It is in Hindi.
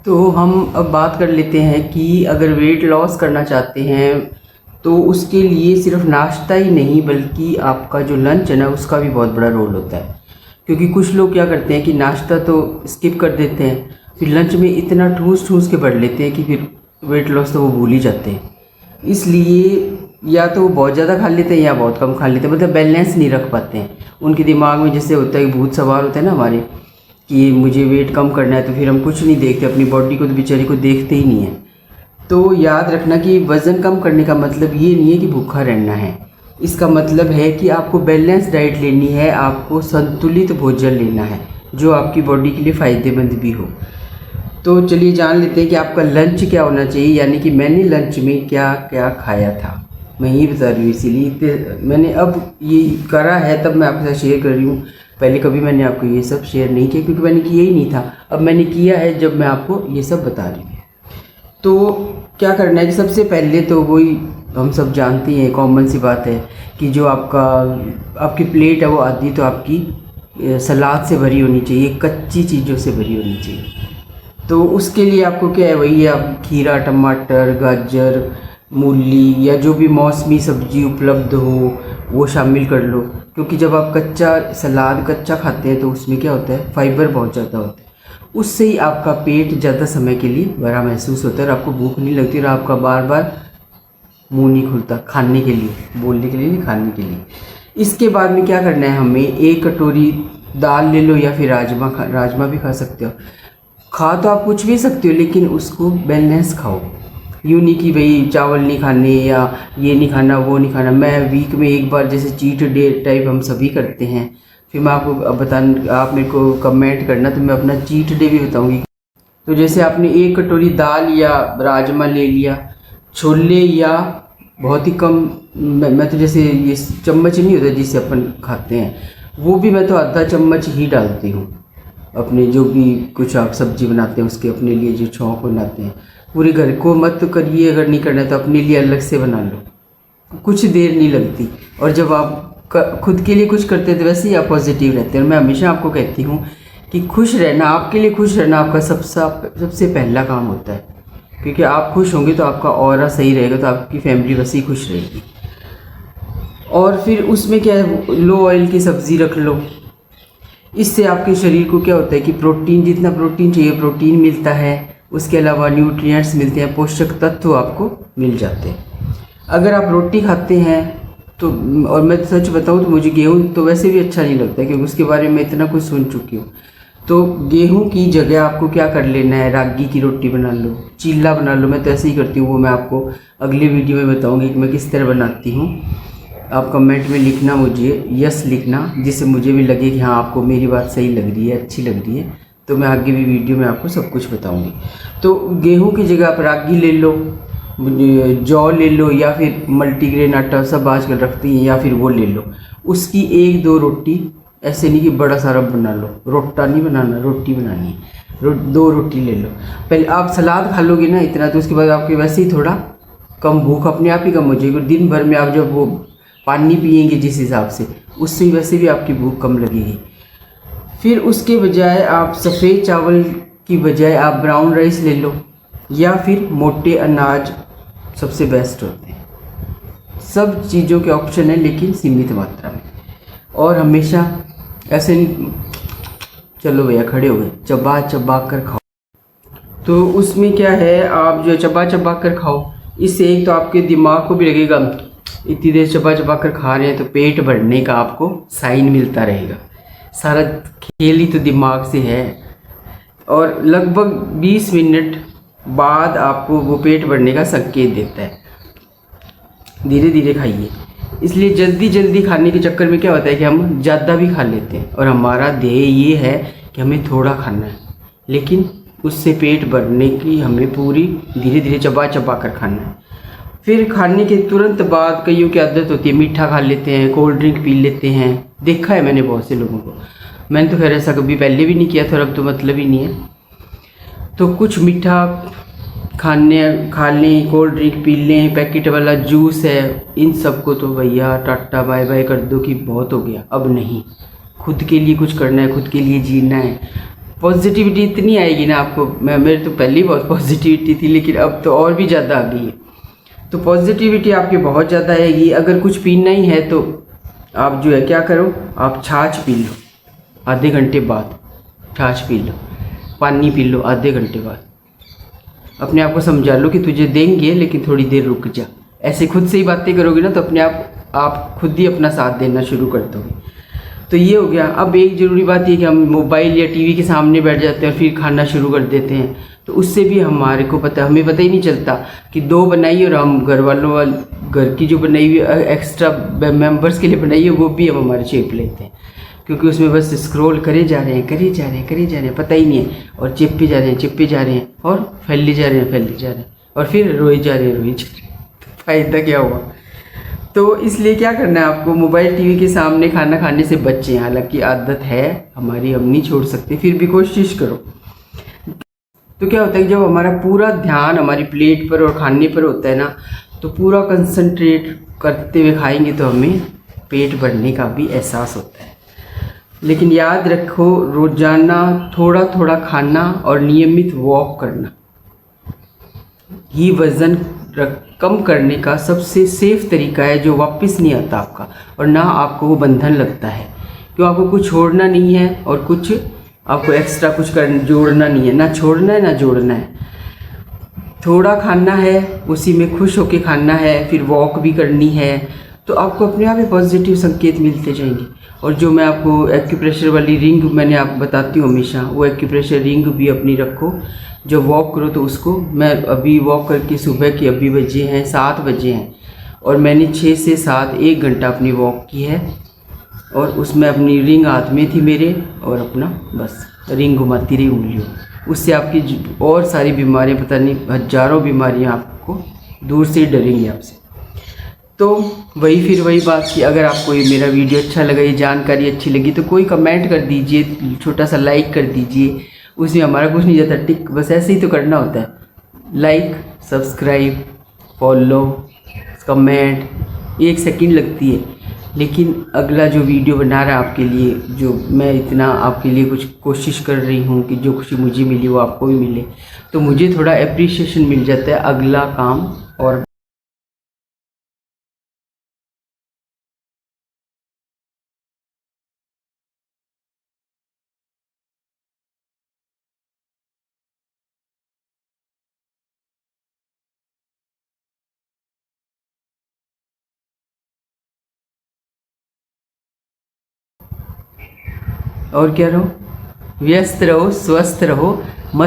तो हम अब बात कर लेते हैं कि अगर वेट लॉस करना चाहते हैं तो उसके लिए सिर्फ नाश्ता ही नहीं बल्कि आपका जो लंच है ना उसका भी बहुत बड़ा रोल होता है। क्योंकि कुछ लोग क्या करते हैं कि नाश्ता तो स्किप कर देते हैं, फिर लंच में इतना ठूस ठूस के बढ़ लेते हैं कि फिर वेट लॉस तो वो भूल ही जाते हैं। इसलिए या तो वो बहुत ज़्यादा खा लेते हैं या बहुत कम खा लेते हैं, मतलब बैलेंस नहीं रख पाते हैं। उनके दिमाग में जैसे होता है कि भूत सवार होता है ना हमारे, कि मुझे वेट कम करना है, तो फिर हम कुछ नहीं देखते, अपनी बॉडी को तो बेचारी को देखते ही नहीं है। तो याद रखना कि वज़न कम करने का मतलब ये नहीं है कि भूखा रहना है। इसका मतलब है कि आपको बैलेंस डाइट लेनी है, आपको संतुलित भोजन लेना है जो आपकी बॉडी के लिए फ़ायदेमंद भी हो। तो चलिए जान लेते हैं कि आपका लंच क्या होना चाहिए, यानी कि मैंने लंच में क्या क्या खाया था मैं ये बता रही हूँ। इसीलिए मैंने अब ये करा है तब मैं आपके साथ शेयर कर रही हूँ। पहले कभी मैंने आपको ये सब शेयर नहीं किया क्योंकि मैंने किया ही नहीं था। अब मैंने किया है जब मैं आपको ये सब बता रही हूँ। तो क्या करना है कि सबसे पहले तो वही हम सब जानते हैं, कॉमन सी बात है कि जो आपकी प्लेट है वो आधी तो आपकी सलाद से भरी होनी चाहिए, कच्ची चीज़ों से भरी होनी चाहिए। तो उसके लिए आपको क्या है, वही आप खीरा, टमाटर, गाजर, मूली या जो भी मौसमी सब्जी उपलब्ध हो वो शामिल कर लो। क्योंकि जब आप सलाद कच्चा खाते हैं तो उसमें क्या होता है, फाइबर बहुत ज़्यादा होता है। उससे ही आपका पेट ज़्यादा समय के लिए भरा महसूस होता है और आपको भूख नहीं लगती और आपका बार बार मुंह नहीं खुलता खाने के लिए, बोलने के लिए नहीं, खाने के लिए। इसके बाद में क्या करना है, हमें 1 कटोरी दाल ले लो या फिर राजमा भी खा सकते हो। खा तो आप कुछ भी सकते हो लेकिन उसको बैलेंस खाओ। यूँ नहीं कि भाई चावल नहीं खाने या ये नहीं खाना वो नहीं खाना। मैं वीक में एक बार जैसे चीट डे टाइप हम सभी करते हैं, फिर मैं आपको आप मेरे को कमेंट करना तो मैं अपना चीट डे भी बताऊंगी। तो जैसे आपने 1 कटोरी दाल या राजमा ले लिया, छोले या बहुत ही कम, मैं तो जैसे ये चम्मच नहीं होता जिससे अपन खाते हैं, वो भी मैं तो आधा चम्मच ही डालती हूँ। अपने जो भी कुछ आप सब्जी बनाते हैं उसके अपने लिए जो छौंक बनाते हैं, पूरे घर को मत तो करिए, अगर नहीं करना है तो अपने लिए अलग से बना लो, कुछ देर नहीं लगती। और जब आप खुद के लिए कुछ करते हैं तो वैसे ही आप पॉजिटिव रहते हैं। और मैं हमेशा आपको कहती हूँ कि खुश रहना, आपके लिए खुश रहना आपका सबसे पहला काम होता है। क्योंकि आप खुश होंगे तो आपका ऑरा सही रहेगा, तो आपकी फैमिली वैसे ही खुश रहेगी। और फिर उसमें क्या है, लो ऑयल की सब्ज़ी रख लो। इससे आपके शरीर को क्या होता है कि प्रोटीन, जितना प्रोटीन चाहिए प्रोटीन मिलता है, उसके अलावा न्यूट्रिएंट्स मिलते हैं, पोषक तत्व आपको मिल जाते हैं। अगर आप रोटी खाते हैं तो, और मैं सच बताऊं तो मुझे गेहूं तो वैसे भी अच्छा नहीं लगता क्योंकि उसके बारे में इतना कुछ सुन चुकी हूँ। तो गेहूं की जगह आपको क्या कर लेना है, रागी की रोटी बना लो, चीला बना लो। मैं तो ऐसे ही करती हूँ, वो मैं आपको अगले वीडियो में बताऊँगी कि मैं किस तरह बनाती हूँ। आप कमेंट में लिखना, मुझे यस लिखना, जिससे मुझे भी लगे कि हाँ आपको मेरी बात सही लग रही है, अच्छी लग रही है। तो मैं आगे भी वीडियो में आपको सब कुछ बताऊंगी। तो गेहूं की जगह आप रागी ले लो, जौ ले लो, या फिर मल्टीग्रेन आटा सब आजकल रखती हैं, या फिर वो ले लो। उसकी 1-2 रोटी, ऐसे नहीं कि बड़ा सारा बना लो, रोटा नहीं बनाना, रोटी बनानी है। 2 रोटी ले लो। पहले आप सलाद खा लोगे ना इतना, तो उसके बाद आपके वैसे ही थोड़ा कम भूख अपने आप ही कम हो जाएगी। दिन भर में आप जब वो पानी पिएंगे जिस हिसाब से, उससे वैसे भी आपकी भूख कम लगेगी। फिर उसके बजाय आप सफ़ेद चावल की बजाय आप ब्राउन राइस ले लो, या फिर मोटे अनाज सबसे बेस्ट होते हैं। सब चीज़ों के ऑप्शन है लेकिन सीमित मात्रा में। और हमेशा ऐसे नहीं, चलो भैया खड़े हो गए, चबा चबा कर खाओ। तो उसमें क्या है, आप जो चबा चबा कर खाओ, इससे एक तो आपके दिमाग को भी लगेगा इतनी देर चबा चबा कर खा रहे हैं, तो पेट भरने का आपको साइन मिलता रहेगा। सारा खेल ही तो दिमाग से है। और लगभग 20 मिनट बाद आपको वो पेट भरने का संकेत देता है। धीरे धीरे खाइए। इसलिए जल्दी जल्दी खाने के चक्कर में क्या होता है कि हम ज़्यादा भी खा लेते हैं, और हमारा ध्येय ये है कि हमें थोड़ा खाना है, लेकिन उससे पेट भरने की हमें पूरी धीरे धीरे चबा चबा कर खाना है। फिर खाने के तुरंत बाद कईयों की आदत होती है मीठा खा लेते हैं, कोल्ड ड्रिंक पी लेते हैं। देखा है मैंने बहुत से लोगों को। मैंने तो खैर ऐसा कभी पहले भी नहीं किया था, अब तो मतलब ही नहीं है। तो कुछ मीठा खा लें, कोल्ड ड्रिंक पी लें, पैकेट वाला जूस है, इन सब को तो भैया टाटा बाय बाय कर दो कि बहुत हो गया, अब नहीं। खुद के लिए कुछ करना है, खुद के लिए जीना है। पॉजिटिविटी इतनी आएगी ना आपको, मेरे तो पहले ही बहुत पॉजिटिविटी थी लेकिन अब तो और भी ज़्यादा आ गई है। तो पॉजिटिविटी आपकी बहुत ज़्यादा आएगी। अगर कुछ पीना ही है तो आप जो है क्या करो, आप छाछ पी लो आधे घंटे बाद, छाछ पी लो, पानी पी लो आधे घंटे बाद। अपने आप को समझा लो कि तुझे देंगे लेकिन थोड़ी देर रुक जा। ऐसे खुद से ही बातें करोगे ना तो अपने आप खुद ही अपना साथ देना शुरू कर दोगे। तो ये हो गया। अब एक ज़रूरी बात ये कि हम मोबाइल या टीवी के सामने बैठ जाते हैं और फिर खाना शुरू कर देते हैं, तो उससे भी हमें पता ही नहीं चलता कि दो बनाई और हम घर की जो बनाई हुई एक्स्ट्रा मेंबर्स के लिए बनाई है वो भी हम हमारे चेप लेते हैं, क्योंकि उसमें बस स्क्रॉल करे जा रहे हैं, पता ही नहीं है, और चिपके जा रहे हैं और फैले जा रहे हैं और फिर रोए जा रहे हैं। तो फ़ायदा क्या हुआ? तो इसलिए क्या करना है आपको, मोबाइल टीवी के सामने खाना खाने से बचें। हालांकि आदत है हमारी, हम नहीं छोड़ सकते, फिर भी कोशिश करो। तो क्या होता है कि जब हमारा पूरा ध्यान हमारी प्लेट पर और खाने पर होता है ना, तो पूरा कंसंट्रेट करते हुए खाएंगे तो हमें पेट भरने का भी एहसास होता है। लेकिन याद रखो, रोज़ाना थोड़ा थोड़ा खाना और नियमित वॉक करना ही वज़न कम करने का सबसे सेफ तरीका है, जो वापस नहीं आता आपका, और ना आपको वो बंधन लगता है। क्यों? आपको कुछ छोड़ना नहीं है और कुछ आपको एक्स्ट्रा कुछ जोड़ना नहीं है, ना छोड़ना है ना जोड़ना है। थोड़ा खाना है, उसी में खुश होके खाना है, फिर वॉक भी करनी है, तो आपको अपने आप ही पॉजिटिव संकेत मिलते जाएंगे। और जो मैं आपको एक्यूप्रेशर वाली रिंग मैंने आपको बताती हूँ हमेशा, वो एक्यूप्रेशर रिंग भी अपनी रखो। जो वॉक करो तो उसको, मैं अभी वॉक करके सुबह के अभी बजे हैं 7 बजे हैं और मैंने 6 से 7 1 घंटा अपनी वॉक की है, और उसमें अपनी रिंग हाथ में थी मेरे, और अपना बस रिंग घुमाती रही उंगलियों। उससे आपकी और सारी बीमारियां, पता नहीं हजारों बीमारियां आपको दूर से डरेंगी आपसे। तो वही बात कि अगर आपको ये मेरा वीडियो अच्छा लगा, ये जानकारी अच्छी लगी, तो कोई कमेंट कर दीजिए, छोटा सा लाइक कर दीजिए। उसमें हमारा कुछ नहीं जाता, टिक बस ऐसे ही तो करना होता है। Like, subscribe, follow, comment, 1 second लगती है, लेकिन अगला जो वीडियो बना रहा है आपके लिए, जो मैं इतना आपके लिए कुछ कोशिश कर रही हूँ कि जो खुशी मुझे मिली वो आपको भी मिले, तो मुझे थोड़ा एप्रिशिएशन मिल जाता है अगला काम और क्या रहो, व्यस्त रहो, स्वस्थ रहो।